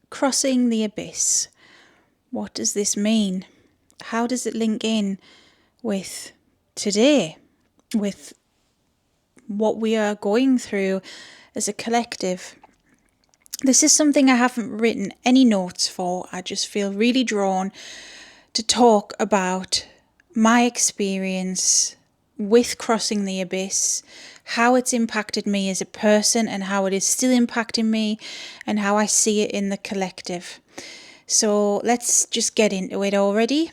Crossing the abyss. What does this mean? How does it link in with today, with what we are going through as a collective? This is something I haven't written any notes for. I just feel really drawn to talk about my experience with crossing the abyss, how it's impacted me as a person and how it is still impacting me and how I see it in the collective. So let's just get into it already.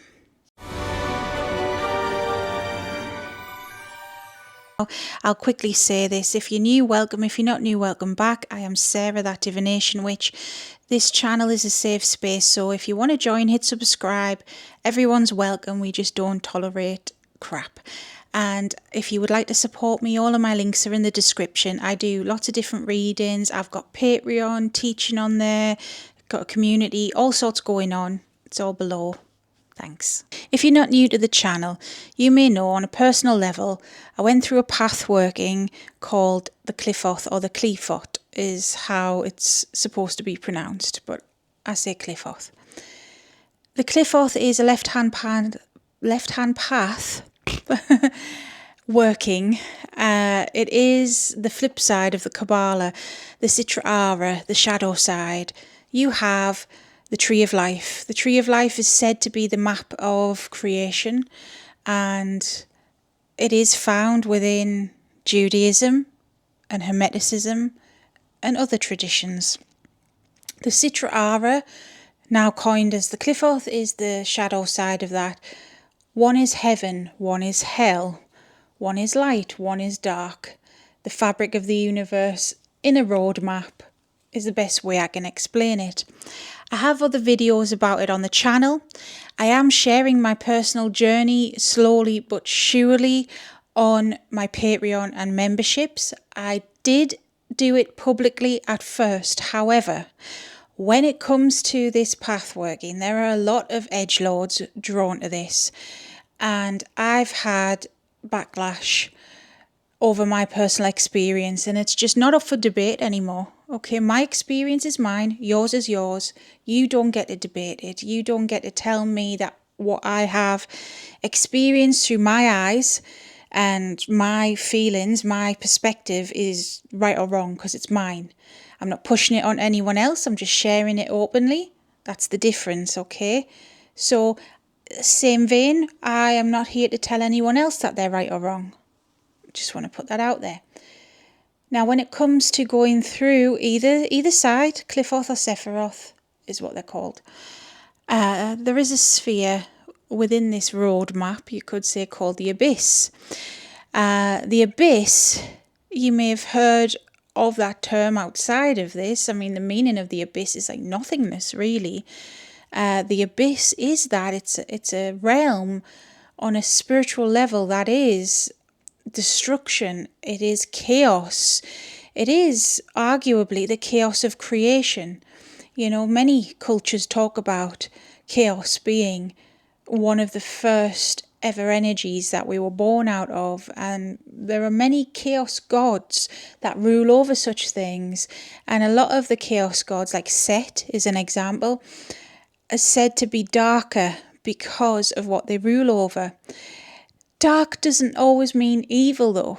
I'll quickly say this. If you're new, welcome. If you're not new, welcome back. I am Sarah, that divination witch. This channel is a safe space, so if you want to join, hit subscribe. Everyone's welcome. We just don't tolerate crap. And if you would like to support me, all of my links are in the description. I do lots of different readings. I've got Patreon, teaching on there, got a community, all sorts going on. It's all below. Thanks. If you're not new to the channel, you may know on a personal level, I went through a path working called the Cliffoth, or the Cliffoth is how it's supposed to be pronounced, but I say Cliffoth. The Cliffoth is a left-hand path working. It is the flip side of the Kabbalah, the Sitra Ara, the shadow side. You have the Tree of Life. The Tree of Life is said to be the map of creation, and it is found within Judaism and Hermeticism and other traditions. The Sitra Ara, now coined as the Cliffoth, is the shadow side of that. One is heaven, one is hell, one is light, one is dark. The fabric of the universe in a roadmap is the best way I can explain it. I have other videos about it on the channel. I am sharing my personal journey slowly but surely on my Patreon and memberships. I did do it publicly at first. However, when it comes to this path working, there are a lot of edgelords drawn to this, and I've had backlash over my personal experience, and it's just not up for debate anymore. Okay, my experience is mine, yours is yours. You don't get to debate it. You don't get to tell me that what I have experienced through my eyes and my feelings, my perspective is right or wrong, because it's mine. I'm not pushing it on anyone else. I'm just sharing it openly. That's the difference, okay? So, same vein, I am not here to tell anyone else that they're right or wrong. Just want to put that out there. Now, when it comes to going through either side, Cliffoth or Sephiroth is what they're called. There is a sphere within this roadmap, you could say, called the Abyss. The Abyss, you may have heard of that term outside of this. I mean, the meaning of the Abyss is like nothingness, really. The Abyss is that. It's a realm on a spiritual level that is destruction. It is chaos. It is arguably the chaos of creation. You know, many cultures talk about chaos being one of the first ever energies that we were born out of, and there are many chaos gods that rule over such things, and a lot of the chaos gods, like Set is an example, are said to be darker because of what they rule over. Dark doesn't always mean evil though,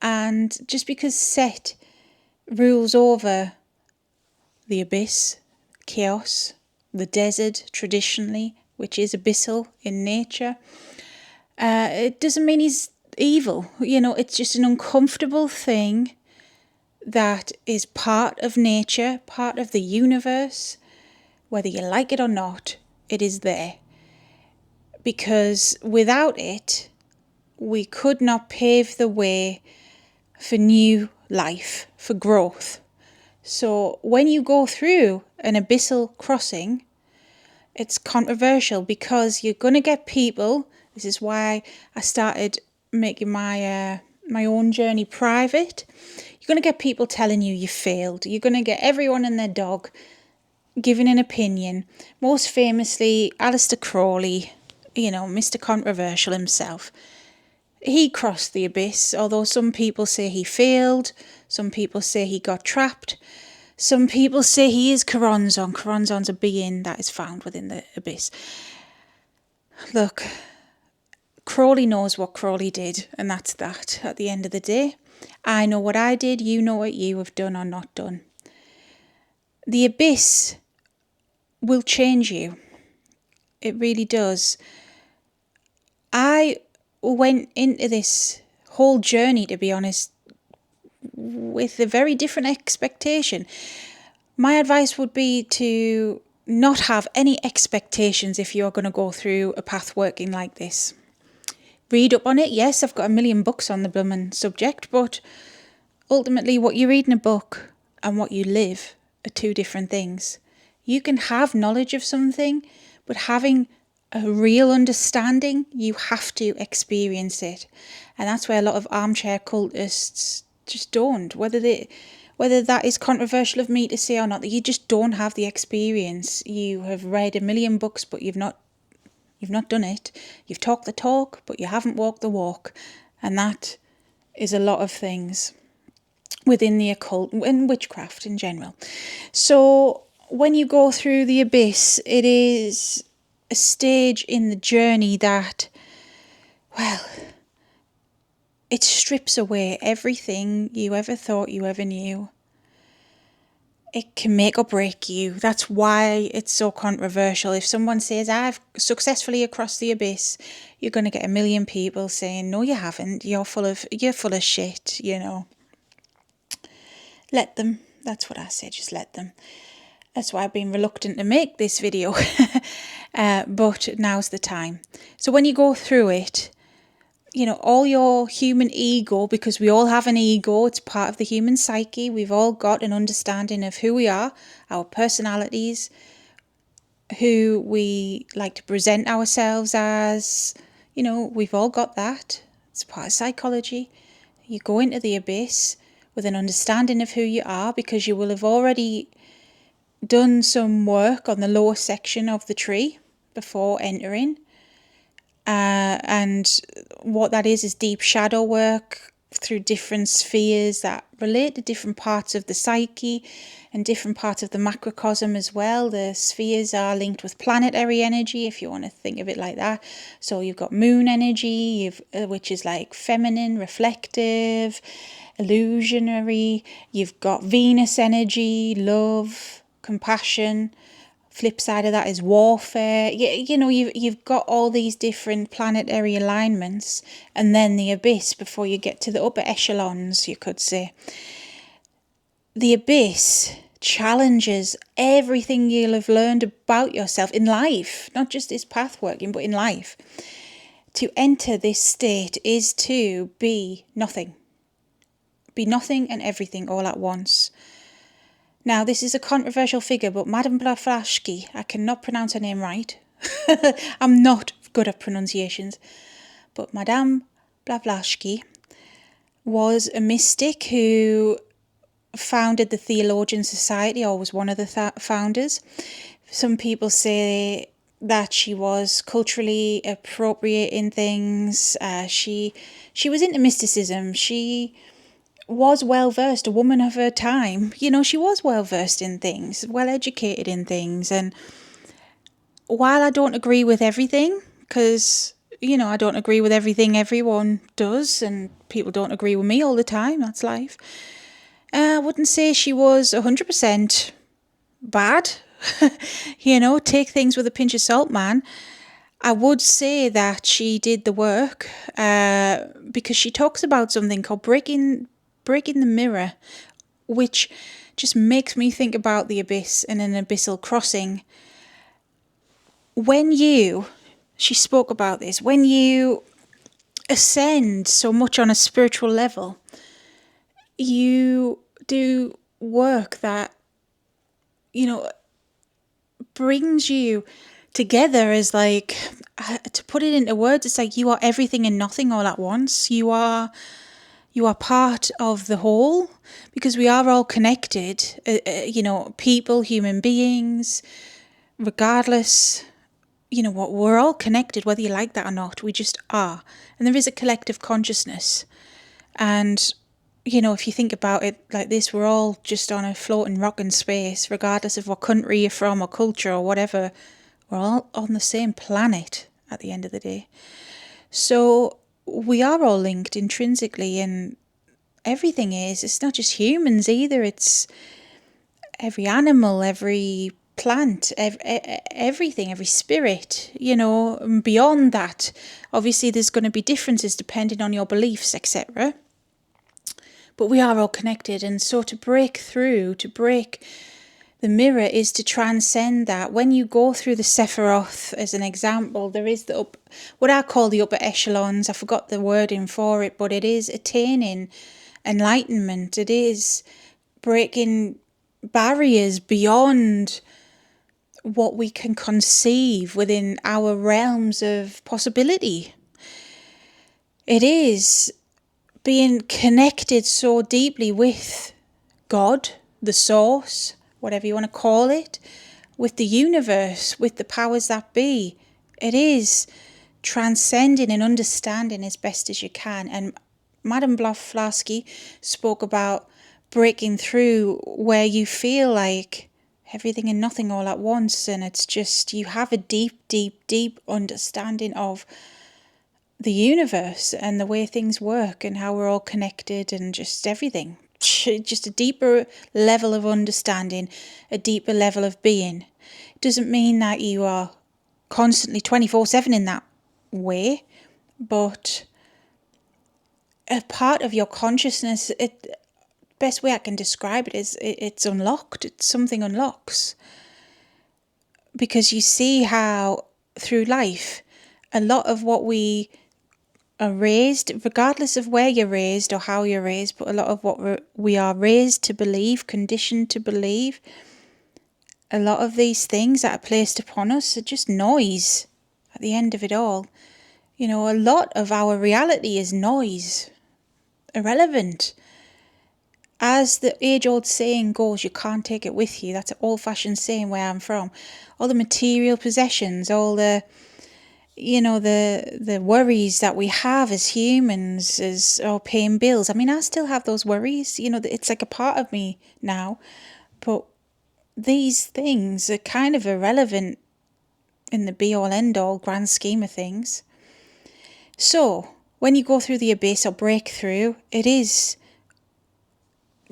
and just because Set rules over the abyss, chaos, the desert traditionally, which is abyssal in nature, it doesn't mean he's evil. You know, it's just an uncomfortable thing that is part of nature, part of the universe. Whether you like it or not, it is there. Because without it, we could not pave the way for new life, for growth. So when you go through an abyssal crossing, it's controversial because you're going to get people. This is why I started making my own journey private. You're going to get people telling you failed. You're going to get everyone and their dog giving an opinion. Most famously, Aleister Crowley, you know, Mr. Controversial himself. He crossed the abyss, although some people say he failed, some people say he got trapped, Some people say he is Choronzon. Choronzon's a being that is found within the abyss. Look, Crawley knows what Crawley did, and that's that at the end of the day. I know what I did, you know what you have done or not done. The abyss will change you. It really does. I went into this whole journey, to be honest, with a very different expectation. My advice would be to not have any expectations if you're going to go through a path working like this. Read up on it. Yes, I've got a million books on the blooming subject, but ultimately what you read in a book and what you live are two different things. You can have knowledge of something, but having a real understanding, you have to experience it. And that's where a lot of armchair cultists just don't. Whether that is controversial of me to say or not, that you just don't have the experience. You have read a million books, but you've not done it. You've talked the talk, but you haven't walked the walk. And that is a lot of things within the occult and witchcraft in general. So when you go through the abyss, it is a stage in the journey that, well, it strips away everything you ever thought you ever knew. It can make or break you. That's why it's so controversial. If someone says, I've successfully crossed the abyss, you're going to get a million people saying, no, you haven't. You're full of shit, you know. Let them. That's what I say, just let them. That's why I've been reluctant to make this video. But now's the time. So when you go through it, you know, all your human ego, because we all have an ego, it's part of the human psyche. We've all got an understanding of who we are, our personalities, who we like to present ourselves as. You know, we've all got that. It's part of psychology. You go into the abyss with an understanding of who you are, because you will have already done some work on the lower section of the tree before entering. And what that is deep shadow work through different spheres that relate to different parts of the psyche and different parts of the macrocosm as well. The spheres are linked with planetary energy, if you want to think of it like that. So you've got moon energy, which is like feminine, reflective, illusionary. You've got Venus energy, love, compassion. Flip side of that is warfare. You know, you've got all these different planetary alignments, and then the abyss before you get to the upper echelons, you could say. The abyss challenges everything you'll have learned about yourself in life, not just this path working, but in life. To enter this state is to be nothing. Be nothing and everything all at once. Now, this is a controversial figure, but Madame Blavatsky, I cannot pronounce her name right. I'm not good at pronunciations. But Madame Blavatsky was a mystic who founded the Theologian Society, or was one of the founders. Some people say that she was culturally appropriating things. She was into mysticism. She was well versed, a woman of her time. You know, she was well versed in things, well educated in things. And while I don't agree with everything, because, you know, I don't agree with everything everyone does, and people don't agree with me all the time, that's life. I wouldn't say she was 100% bad. You know, take things with a pinch of salt, man. I would say that she did the work because she talks about something called breaking the mirror, which just makes me think about the abyss and an abyssal crossing. She spoke about this, when you ascend so much on a spiritual level, you do work that, you know, brings you together as like, to put it into words, it's like you are everything and nothing all at once. You are part of the whole, because we are all connected, you know, people, human beings, regardless, you know what, we're all connected, whether you like that or not, we just are. And there is a collective consciousness. And, if you think about it like this, we're all just on a floating rock in space, regardless of what country you're from or culture or whatever. We're all on the same planet at the end of the day. So we are all linked intrinsically, and everything is. It's not just humans either. It's every animal, every plant, everything, every spirit, and beyond that. Obviously, there's going to be differences depending on your beliefs, etc. But we are all connected. And so to break the mirror is to transcend that. When you go through the Sephiroth, as an example, there is what I call the upper echelons. I forgot the wording for it, but it is attaining enlightenment. It is breaking barriers beyond what we can conceive within our realms of possibility. It is being connected so deeply with God, the source, whatever you want to call it, with the universe, with the powers that be. It is transcending and understanding as best as you can. And Madame Blavatsky spoke about breaking through where you feel like everything and nothing all at once, and it's just you have a deep, deep, deep understanding of the universe and the way things work and how we're all connected and just everything. Just a deeper level of understanding, a deeper level of being. It doesn't mean that you are constantly 24/7 in that way, but a part of your consciousness, best way I can describe it is it's unlocked. It's something unlocks. Because you see how through life, a lot of what we are raised, regardless of where you're raised or how you're raised, but a lot of what we are raised to believe, conditioned to believe, a lot of these things that are placed upon us are just noise at the end of it all. A lot of our reality is noise, irrelevant. As the age-old saying goes, you can't take it with you. That's an old-fashioned saying where I'm from. All the material possessions, all the the worries that we have as humans, as paying bills. I mean, I still have those worries. It's like a part of me now. But these things are kind of irrelevant in the be-all, end-all grand scheme of things. So when you go through the abyss or breakthrough, it is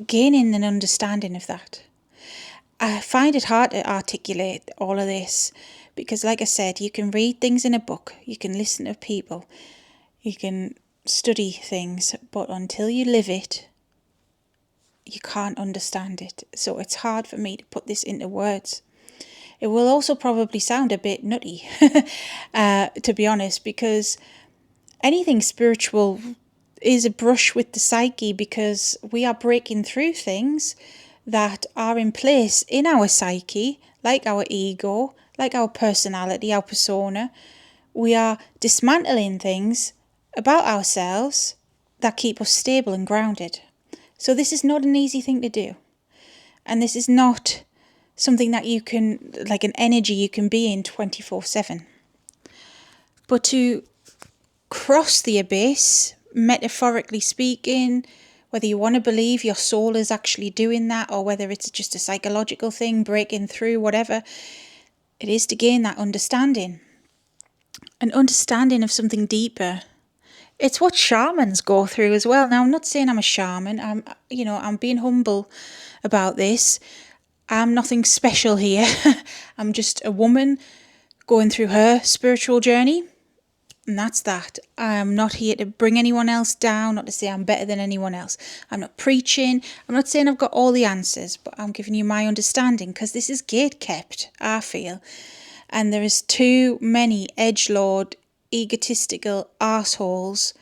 gaining an understanding of that. I find it hard to articulate all of this because, like I said, you can read things in a book, you can listen to people, you can study things, but until you live it, you can't understand it. So it's hard for me to put this into words. It will also probably sound a bit nutty, to be honest, because anything spiritual is a brush with the psyche, because we are breaking through things that are in place in our psyche, like our ego, like our personality, our persona. We are dismantling things about ourselves that keep us stable and grounded. So this is not an easy thing to do. And this is not something that you can, like an energy you can be in 24/7. But to cross the abyss, metaphorically speaking, whether you want to believe your soul is actually doing that or whether it's just a psychological thing, breaking through, whatever, it is to gain that understanding. An understanding of something deeper. It's what shamans go through as well. Now, I'm not saying I'm a shaman. I'm being humble about this. I'm nothing special here. I'm just a woman going through her spiritual journey. And that's that. I'm not here to bring anyone else down, not to say I'm better than anyone else. I'm not preaching. I'm not saying I've got all the answers, but I'm giving you my understanding because this is gate kept, I feel. And there is too many edgelord, egotistical arseholes,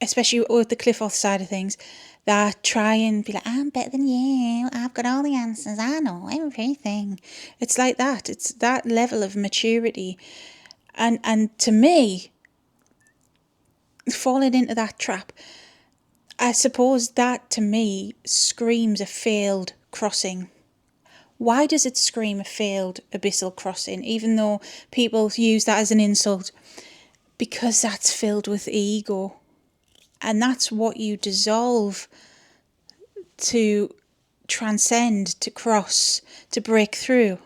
especially with the Cliffoth side of things, that try and be like, I'm better than you. I've got all the answers. I know everything. It's like that. It's that level of maturity. And to me, falling into that trap, I suppose that to me screams a failed crossing. Why does it scream a failed abyssal crossing, even though people use that as an insult? Because that's filled with ego. And that's what you dissolve, to transcend, to cross, to break through.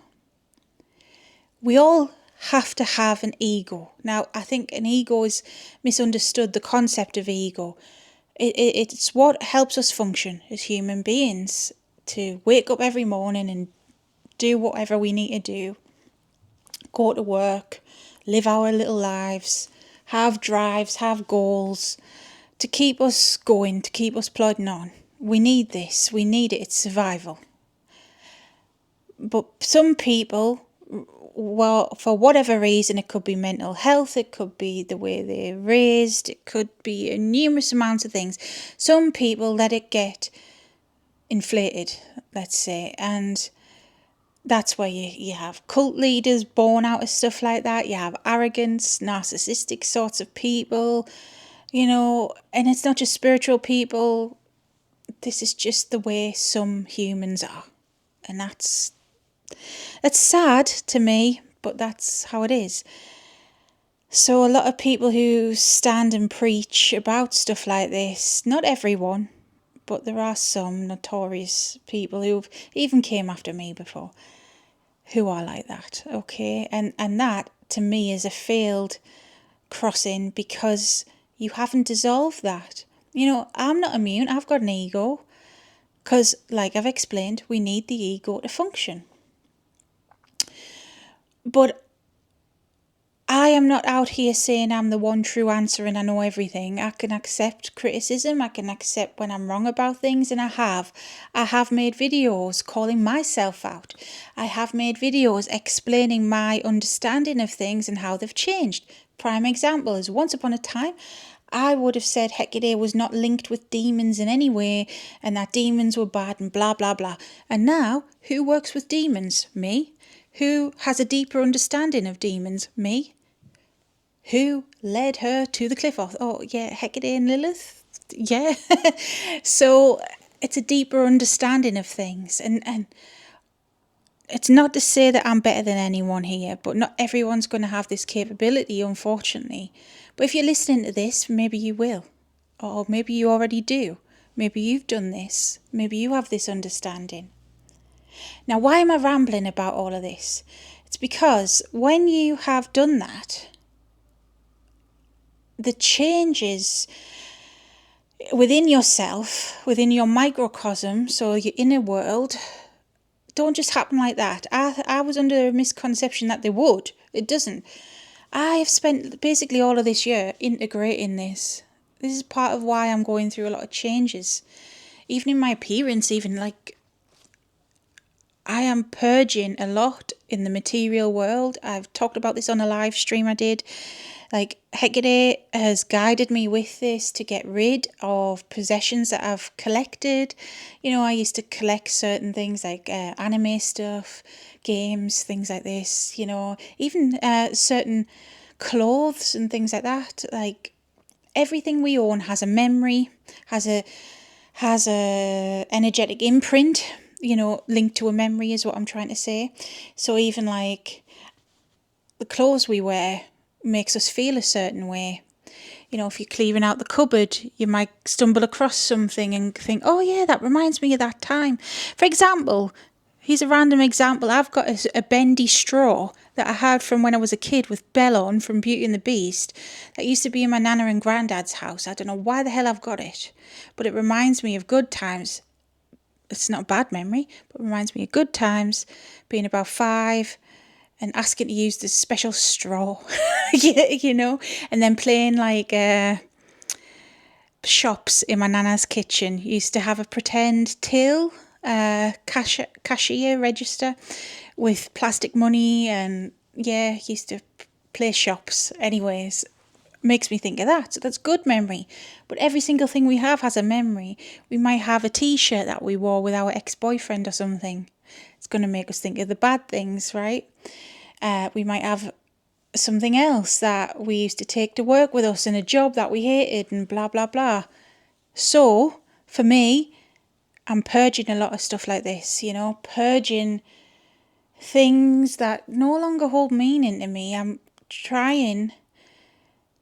We all have to have an ego. Now, I think an ego is misunderstood, the concept of ego. It's what helps us function as human beings, to wake up every morning and do whatever we need to do, go to work, live our little lives, have drives, have goals, to keep us going, to keep us plodding on. We need this, we need it, it's survival. But some people, well, for whatever reason, it could be mental health, it could be the way they're raised, it could be a numerous amounts of things. Some people let it get inflated, let's say, and that's where you have cult leaders born out of stuff like that. You have arrogance, narcissistic sorts of people, and it's not just spiritual people. This is just the way some humans are. And that's sad to me, but that's how it is. So a lot of people who stand and preach about stuff like this, not everyone, but there are some notorious people who even came after me before, who are like that, okay? And that, to me, is a failed crossing, because you haven't dissolved that. I'm not immune, I've got an ego, because, like I've explained, we need the ego to function. But I am not out here saying I'm the one true answer and I know everything. I can accept criticism, I can accept when I'm wrong about things, and I have made videos calling myself out. I have made videos explaining my understanding of things and how they've changed. Prime example is, once upon a time, I would have said Hecate was not linked with demons in any way, and that demons were bad and blah, blah, blah. And now, who works with demons? Me. Who has a deeper understanding of demons? Me. Who led her to the cliff off? Oh, yeah, Hecate and Lilith. Yeah. So it's a deeper understanding of things. And it's not to say that I'm better than anyone here, but not everyone's going to have this capability, unfortunately. But if you're listening to this, maybe you will. Or maybe you already do. Maybe you've done this. Maybe you have this understanding. Now, why am I rambling about all of this? It's because when you have done that, the changes within yourself, within your microcosm, so your inner world, don't just happen like that. I was under a misconception that they would. It doesn't. I have spent basically all of this year integrating this. This is part of why I'm going through a lot of changes. Even in my appearance, even like I am purging a lot in the material world. I've talked about this on a live stream I did. Like, Hecate has guided me with this to get rid of possessions that I've collected. I used to collect certain things like anime stuff, games, things like this, even certain clothes and things like that. Like, everything we own has a memory, has a energetic imprint, linked to a memory is what I'm trying to say. So even like the clothes we wear makes us feel a certain way. If you're clearing out the cupboard, you might stumble across something and think, oh yeah, that reminds me of that time. For example, here's a random example. I've got a bendy straw that I had from when I was a kid with Belle on from Beauty and the Beast. That used to be in my nana and granddad's house. I don't know why the hell I've got it, but it reminds me of good times. It's not a bad memory, but it reminds me of good times, being about 5 and asking to use this special straw, and then playing like shops in my nana's kitchen. Used to have a pretend till, cashier register with plastic money, and used to play shops. Anyways, makes me think of that. So that's good memory. But every single thing we have has a memory. We might have a t-shirt that we wore with our ex-boyfriend or something. It's going to make us think of the bad things, right? We might have something else that we used to take to work with us in a job that we hated and blah, blah, blah. So, for me, I'm purging a lot of stuff like this, purging things that no longer hold meaning to me. I'm trying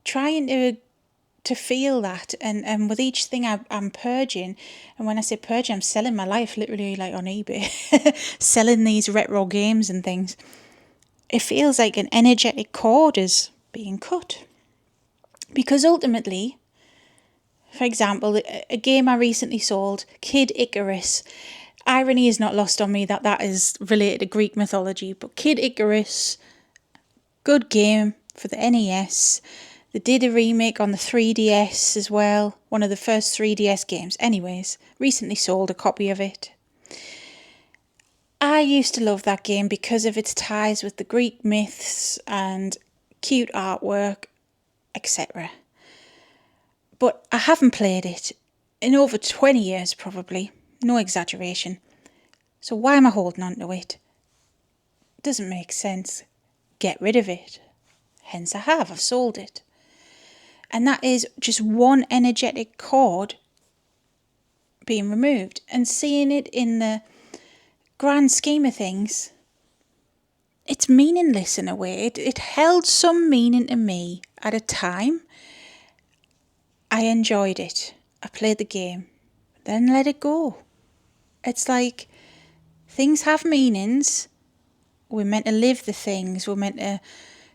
to to feel that. And with each thing I'm purging, and when I say purging, I'm selling my life literally like on eBay, selling these retro games and things. It feels like an energetic cord is being cut. Because ultimately, for example, a game I recently sold, Kid Icarus. Irony is not lost on me that is related to Greek mythology, but Kid Icarus, good game for the NES. They did a remake on the 3DS as well, one of the first 3DS games. Anyways, recently sold a copy of it. I used to love that game because of its ties with the Greek myths and cute artwork, etc. But I haven't played it in over 20 years probably, no exaggeration. So why am I holding on to it? Doesn't make sense. Get rid of it. Hence I've sold it. And that is just one energetic cord being removed. And seeing it in the grand scheme of things, it's meaningless in a way. It held some meaning to me at a time. I enjoyed it. I played the game. Then let it go. It's like things have meanings. We're meant to live the things. We're meant to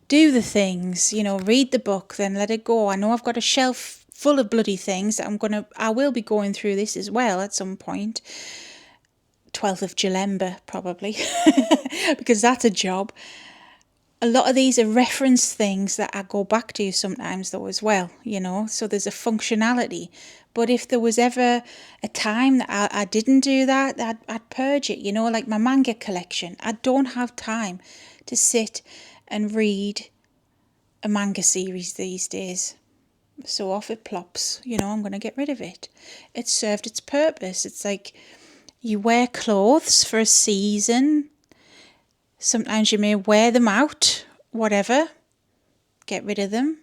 do the things, read the book, then let it go. I know I've got a shelf full of bloody things that I will be going through this as well at some point. 12th of July probably, because that's a job. A lot of these are reference things that I go back to sometimes though as well, so there's a functionality. But if there was ever a time that I didn't do that, I'd purge it, like my manga collection. I don't have time to sit and read a manga series these days. So off it plops, I'm going to get rid of it. It served its purpose. It's like you wear clothes for a season. Sometimes you may wear them out, whatever, get rid of them.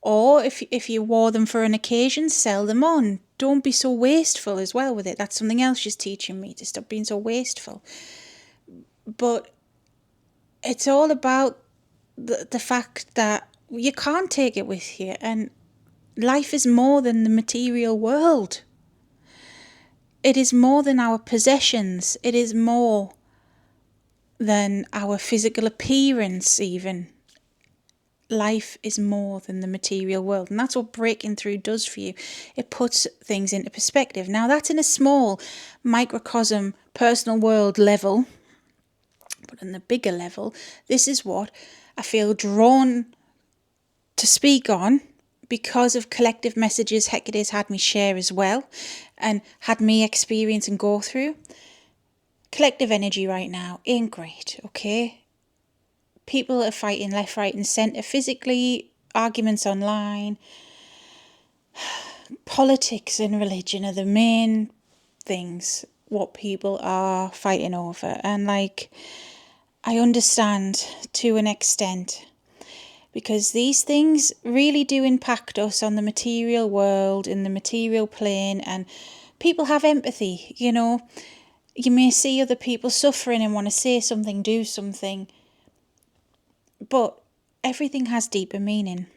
Or if you wore them for an occasion, sell them on. Don't be so wasteful as well with it. That's something else she's teaching me, to stop being so wasteful. But it's all about the fact that you can't take it with you, and life is more than the material world. It is more than our possessions. It is more than our physical appearance even. Life is more than the material world, and that's what breaking through does for you. It puts things into perspective. Now that's in a small microcosm personal world level, but on the bigger level, this is what I feel drawn to speak on because of collective messages Hecate's had me share as well and had me experience and go through. Collective energy right now ain't great, okay? People are fighting left, right and centre physically, arguments online. Politics and religion are the main things what people are fighting over. And I understand to an extent, because these things really do impact us on the material world, in the material plane, and people have empathy, You may see other people suffering and want to say something, do something, but everything has deeper meaning.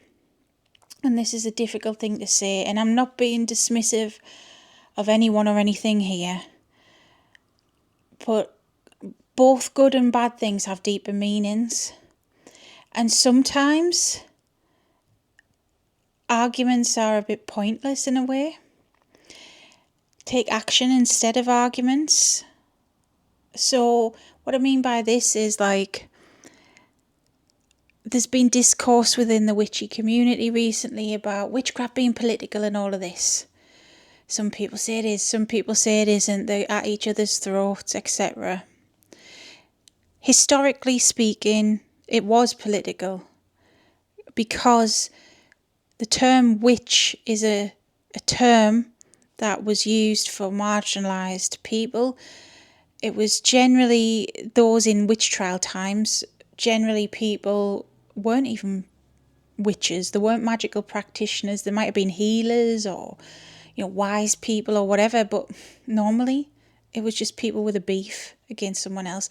And this is a difficult thing to say, and I'm not being dismissive of anyone or anything here, but both good and bad things have deeper meanings. And sometimes arguments are a bit pointless in a way. Take action instead of arguments. So what I mean by this is there's been discourse within the witchy community recently about witchcraft being political and all of this. Some people say it is, some people say it isn't. They're at each other's throats, etc. Historically speaking, it was political because the term witch is a term that was used for marginalised people. It was generally those in witch trial times. Generally, people weren't even witches. They weren't magical practitioners. They might have been healers or, wise people or whatever. But normally, it was just people with a beef against someone else.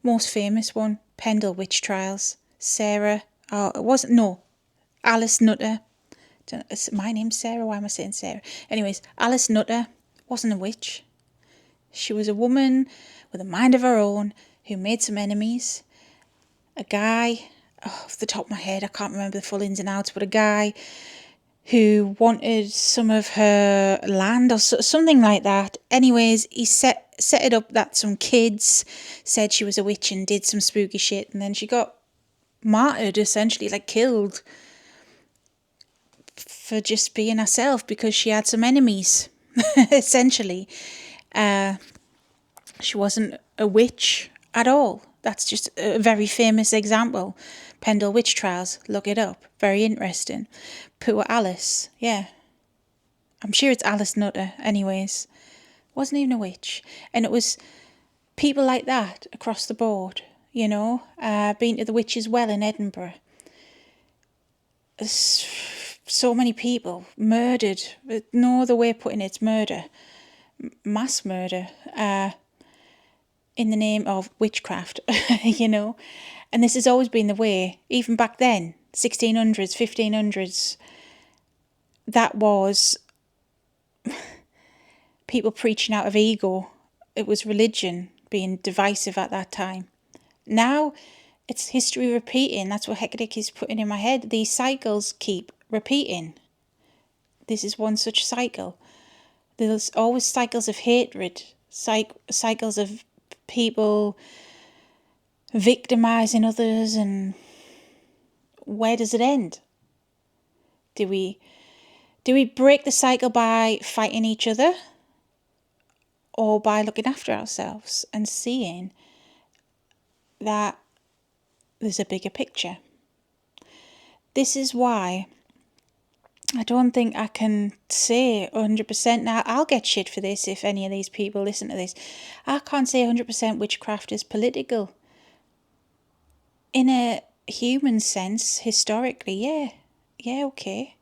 Most famous one, Pendle witch trials. Alice Nutter My name's Sarah, why am I saying Sarah? Anyways, Alice Nutter wasn't a witch. She was a woman with a mind of her own who made some enemies. A guy, off the top of my head, I can't remember the full ins and outs, but a guy who wanted some of her land or something like that. Anyways, he set it up that some kids said she was a witch and did some spooky shit, and then she got martyred, essentially, like killed for just being herself because she had some enemies, essentially. She wasn't a witch at all. That's just a very famous example. Pendle witch trials, look it up. Very interesting. Poor Alice, yeah. I'm sure it's Alice Nutter, anyways. Wasn't even a witch. And it was people like that across the board, you know. Been to the Witch's Well in Edinburgh. So many people murdered. No other way of putting it, it's murder. Mass murder. In the name of witchcraft, you know. And this has always been the way, even back then, 1600s, 1500s, that was people preaching out of ego. It was religion being divisive at that time. Now, it's history repeating. That's what Hecate is putting in my head. These cycles keep repeating. This is one such cycle. There's always cycles of hatred, cycles of people victimizing others, and where does it end? Do we break the cycle by fighting each other, or by looking after ourselves and seeing that there's a bigger picture? This is why I don't think I can say 100%. Now, I'll get shit for this if any of these people listen to this. I can't say 100% witchcraft is political. In a human sense, historically, yeah, okay.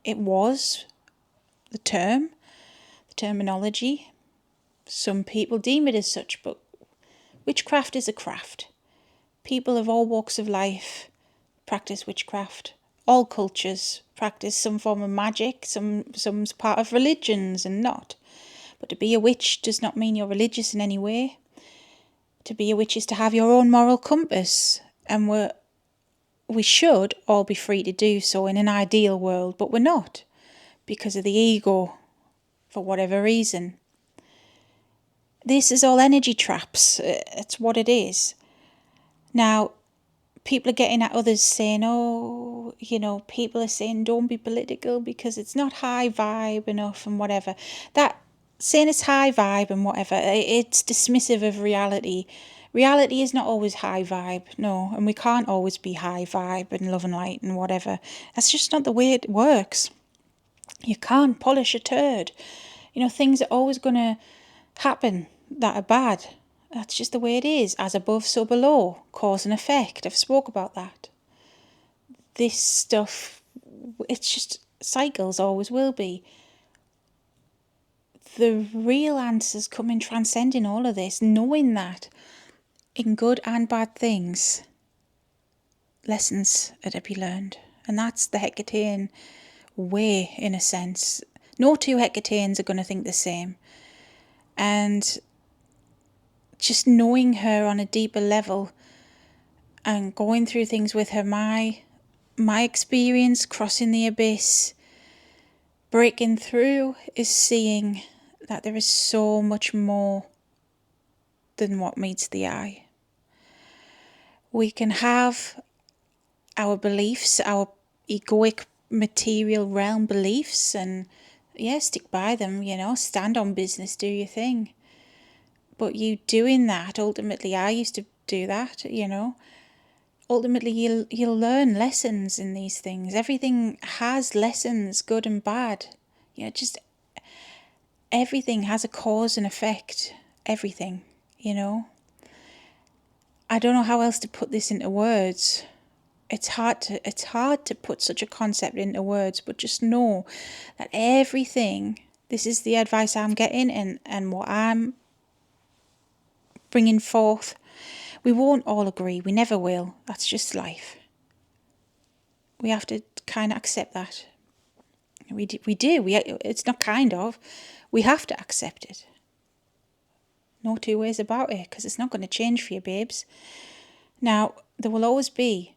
It was the terminology. Some people deem it as such, but witchcraft is a craft. People of all walks of life practice witchcraft. All cultures practice some form of magic, some's part of religions and not. But to be a witch does not mean you're religious in any way. To be a witch is to have your own moral compass, and we should all be free to do so in an ideal world, but we're not, because of the ego, for whatever reason. This is all energy traps. It's what it is. Now, people are getting at others saying, oh, you know, people are saying don't be political because it's not high vibe enough and whatever. That saying it's high vibe and whatever, it's dismissive of reality. Reality is not always high vibe, no, and we can't always be high vibe and love and light and whatever. That's just not the way it works. You can't polish a turd. You know, things are always going to happen that are bad. That's just the way it is. As above, so below. Cause and effect. I've spoke about that. This stuff, it's just cycles, always will be. The real answers come in transcending all of this, knowing that in good and bad things, lessons are to be learned. And that's the Hecatean way, in a sense. No two Hecateans are going to think the same. And just knowing her on a deeper level and going through things with her, my experience crossing the abyss, breaking through, is seeing that there is so much more than what meets the eye. We can have our beliefs, our egoic material realm beliefs, and stick by them, you know, stand on business, do your thing. But you doing that, ultimately, I used to do that, you know. Ultimately, you'll learn lessons in these things. Everything has lessons, good and bad. You know, just everything has a cause and effect. Everything, you know. I don't know how else to put this into words. It's hard to put such a concept into words, but just know that everything, this is the advice I'm getting and what I'm bringing forth. We won't all agree. We never will. That's just life. We have to kind of accept that. We do. It's not kind of. We have to accept it. No two ways about it, because it's not going to change for you, babes. Now, there will always be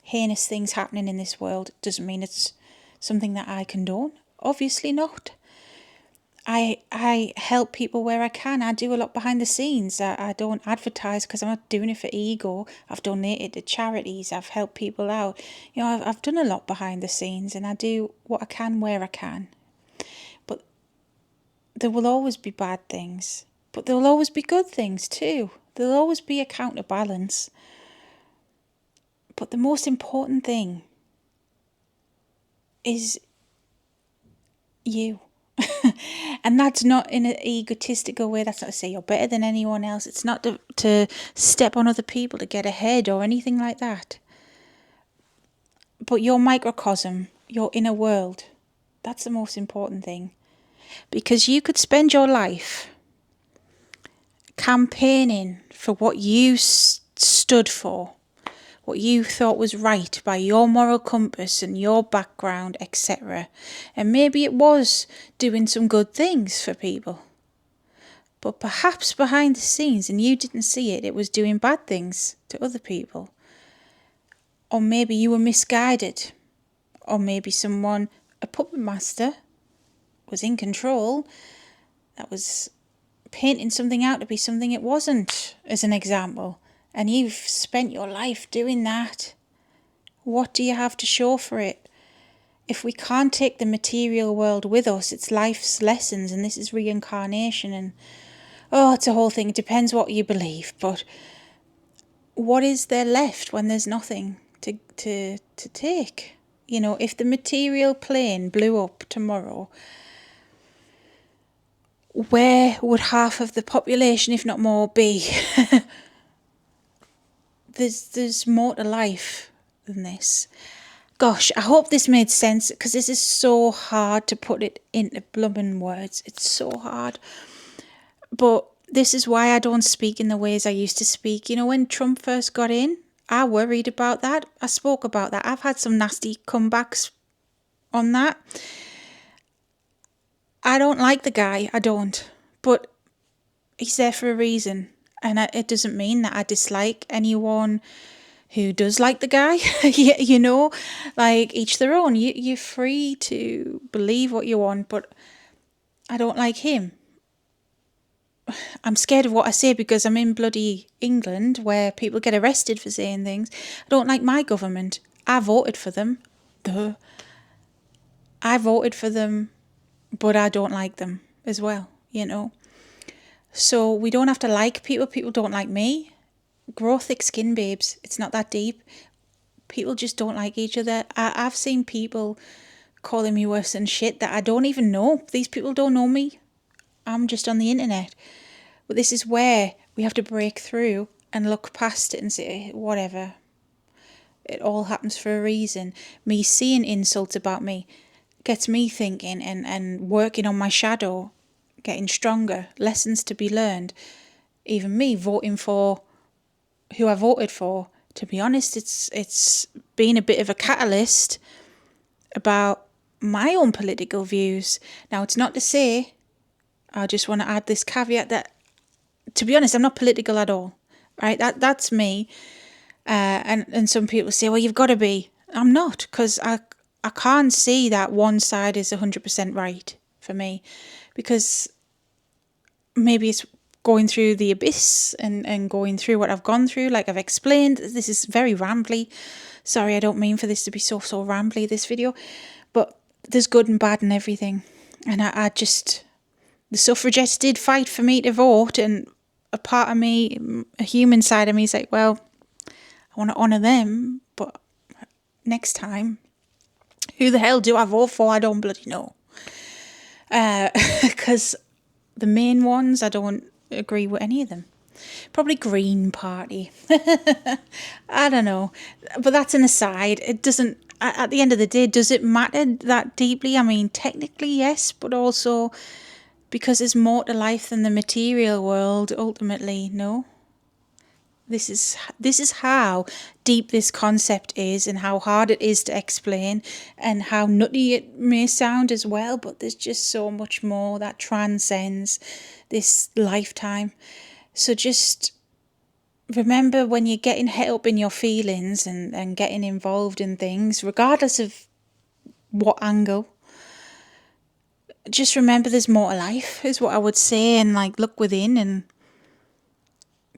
heinous things happening in this world. Doesn't mean it's something that I condone. Obviously not. I help people where I can. I do a lot behind the scenes. I don't advertise because I'm not doing it for ego. I've donated to charities. I've helped people out. I've done a lot behind the scenes, and I do what I can where I can. But there will always be bad things. But there will always be good things too. There'll always be a counterbalance. But the most important thing is you. And that's not in an egotistical way. That's not to say you're better than anyone else. It's not to step on other people to get ahead or anything like that. But your microcosm, your inner world, that's the most important thing. Because you could spend your life campaigning for what you stood for, what you thought was right by your moral compass and your background, etc. And maybe it was doing some good things for people. But perhaps behind the scenes, and you didn't see it, it was doing bad things to other people. Or maybe you were misguided. Or maybe someone, a puppet master, was in control, that was painting something out to be something it wasn't, as an example. And you've spent your life doing that. What do you have to show for it? If we can't take the material world with us, it's life's lessons, and this is reincarnation, and it's a whole thing. It depends what you believe, but what is there left when there's nothing to take? If the material plane blew up tomorrow, where would half of the population, if not more, be? There's more to life than this. Gosh, I hope this made sense, because this is so hard to put it into blooming words. It's so hard. But this is why I don't speak in the ways I used to speak. When Trump first got in, I worried about that. I spoke about that. I've had some nasty comebacks on that. I don't like the guy. I don't. But he's there for a reason. And it doesn't mean that I dislike anyone who does like the guy. Each their own. You're free to believe what you want, but I don't like him. I'm scared of what I say because I'm in bloody England where people get arrested for saying things. I don't like my government. I voted for them. I voted for them, but I don't like them as well, So we don't have to like people. People don't like me. Grow thick skin, babes. It's not that deep. People just don't like each other. I've seen people calling me worse than shit that I don't even know. These people don't know me. I'm just on the internet. But this is where we have to break through and look past it and say, whatever. It all happens for a reason. Me seeing insults about me gets me thinking and working on my shadow, getting stronger, lessons to be learned. Even me voting for who I voted for. To be honest, it's been a bit of a catalyst about my own political views. Now, it's not to say, I just want to add this caveat that, to be honest, I'm not political at all, right? That's me. And some people say, well, you've got to be. I'm not, because I can't see that one side is 100% right for me, because maybe it's going through the abyss and going through what I've gone through, like I've explained. This is very rambly. Sorry, I don't mean for this to be so rambly, this video. But there's good and bad in everything. And I just... The suffragettes did fight for me to vote, and a part of me, a human side of me, is like, well, I want to honour them, but next time, who the hell do I vote for? I don't bloody know. Because the main ones, I don't agree with any of them. Probably Green Party. I don't know. But that's an aside. It doesn't, at the end of the day, does it matter that deeply? I mean, technically, yes, but also because there's more to life than the material world, ultimately, no. This is how deep this concept is, and how hard it is to explain, and how nutty it may sound as well, but there's just so much more that transcends this lifetime. So just remember, when you're getting het up in your feelings and getting involved in things, regardless of what angle, just remember there's more to life, is what I would say, and like look within and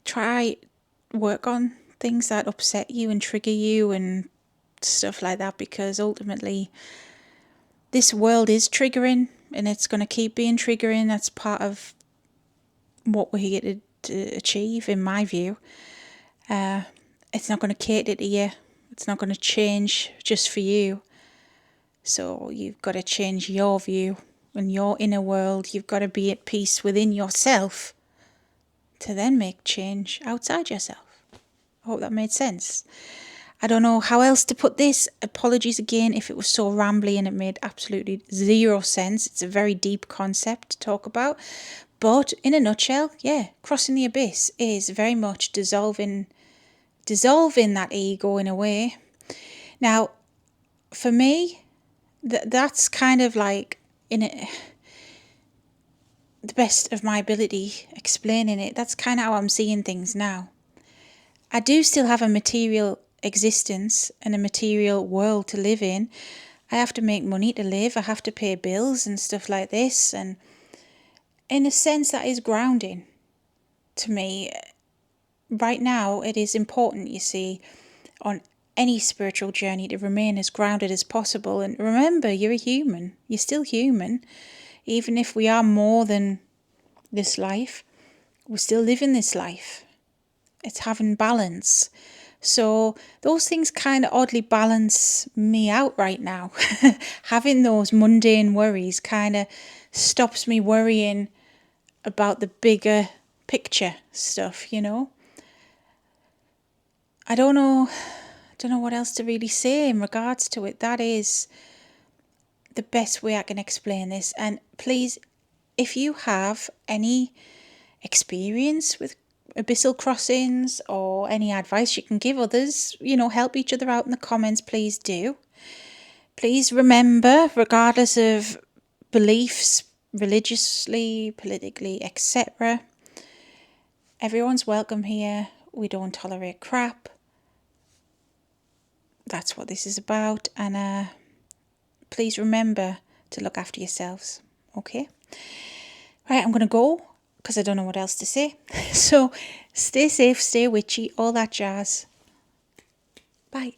try work on things that upset you and trigger you and stuff like that, because ultimately this world is triggering and it's going to keep being triggering. That's part of what we're here to achieve, in my view. It's not going to cater to you. It's not going to change just for you. So you've got to change your view and your inner world. You've got to be at peace within yourself to then make change outside yourself. I hope that made sense. I don't know how else to put this. Apologies again if it was so rambly and it made absolutely zero sense. It's a very deep concept to talk about. But in a nutshell, yeah, crossing the abyss is very much dissolving that ego in a way. Now, for me, that's kind of like the best of my ability explaining it. That's kind of how I'm seeing things now. I do still have a material existence and a material world to live in. I have to make money to live. I have to pay bills and stuff like this. And in a sense, that is grounding to me. Right now, it is important, you see, on any spiritual journey to remain as grounded as possible. And remember, you're a human. You're still human. Even if we are more than this life, we're still living this life. It's having balance. So those things kind of oddly balance me out right now. Having those mundane worries kind of stops me worrying about the bigger picture stuff, you know. I don't know what else to really say in regards to it. That is the best way I can explain this. And please, if you have any experience with abyssal crossings or any advice you can give others, help each other out in the comments, please do. Please remember, regardless of beliefs, religiously, politically, etc., everyone's welcome here. We don't tolerate crap. That's what this is about. And please remember to look after yourselves. Okay? Right, I'm going to go because I don't know what else to say. So stay safe, stay witchy, all that jazz. Bye.